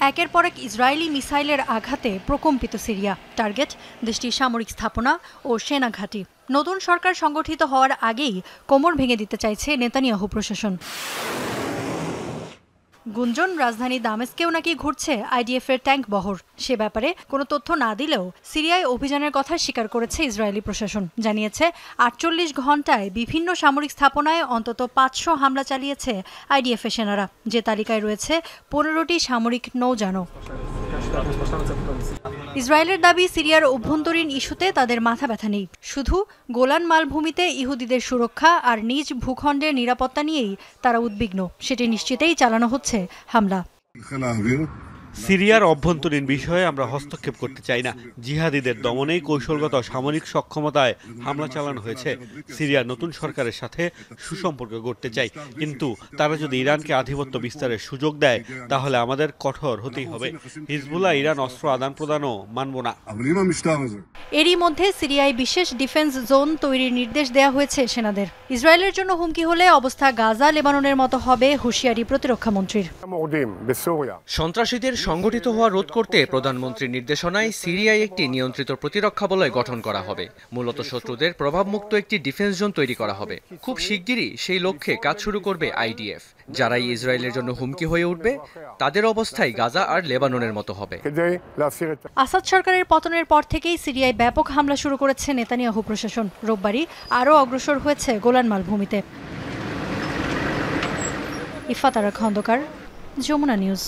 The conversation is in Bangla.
একের পর এক ইসরায়েলি মিসাইলের আঘাতে প্রকম্পিত সিরিয়া। টার্গেট দেশটির সামরিক স্থাপনা ও সেনা ঘাঁটি। নতুন সরকার সংগঠিত হওয়ার আগেই কোমর ভেঙে দিতে চাইছে নেতানিয়াহু প্রশাসন। গুঞ্জন রাজধানী দামেস্কেও নাকি ঘুরছে আইডিএফ এর ট্যাঙ্ক বহর। সে ব্যাপারে কোনো তথ্য না দিলেও সিরিয়ায় অভিযানের কথা স্বীকার করেছে ইসরায়েলি প্রশাসন। জানিয়েছে ৪৮ ঘণ্টায় বিভিন্ন সামরিক স্থাপনায় অন্তত ৫০০ হামলা চালিয়েছে আইডিএফ এর সেনারা, যে তালিকায় রয়েছে ১৫টি সামরিক নৌযানও। ইসরায়েলের দাবি, সিরিয়ার অভ্যন্তরীণ ইস্যুতে তাদের মাথা ব্যথা নেই। শুধু গোলান মালভূমিতে ইহুদিদের সুরক্ষা আর নিজ ভূখণ্ডের নিরাপত্তা নিয়েই তারা উদ্বিগ্ন। সেটি নিশ্চিতেই চালানো হচ্ছে হামলা। সিরিয়ার অভ্যন্তরীণ বিষয়ে আমরা হস্তক্ষেপ করতে চাই না। জিহাদিদের দমনেই কৌশলগত সামরিক সক্ষমতায় হামলা চালানো হয়েছে। সিরিয়ার নতুন সরকারের সাথে সুসম্পর্ক গড়তে চাই, কিন্তু তারা যদি ইরানকে আধিপত্য বিস্তারের সুযোগ দেয় তাহলে আমাদের কঠোর হতেই হবে। হিজবুল্লাহ ইরান অস্ত্র আদান প্রদানও মানব না। এরই মধ্যে সিরিয়ায় বিশেষ ডিফেন্স জোন তৈরির নির্দেশ দেওয়া হয়েছে সেনাদের। ইসরায়েলের জন্য হুমকি হলে অবস্থা গাজা, লেবাননের মতো হবে, হুঁশিয়ারি প্রতিরক্ষা মন্ত্রীর। সন্ত্রাসীদের সংগঠিত হওয়া রোধ করতে প্রধানমন্ত্রীর নির্দেশনায় সিরিয়ায় একটি নিয়ন্ত্রিত প্রতিরক্ষা বলয় গঠন করা হবে। মূলত শত্রুদের প্রভাবমুক্ত একটি ডিফেন্স জোন তৈরি করা হবে। খুব শিগগিরই সেই লক্ষ্যে কাজ শুরু করবে আইডিএফ। যারাই ইসরায়েলের জন্য হুমকি হয়ে উঠবে তাদের অবস্থাই গাজা আর লেবাননের মতো হবে। আসাদ সরকারের পতনের পর থেকেই সিরিয়ায় ব্যাপক হামলা শুরু করেছে নেতানিয়াহু প্রশাসন। রোববারই আরও অগ্রসর হয়েছে গোলান মালভূমিতে। ইফাত আরা খন্দকার, যমুনা নিউজ।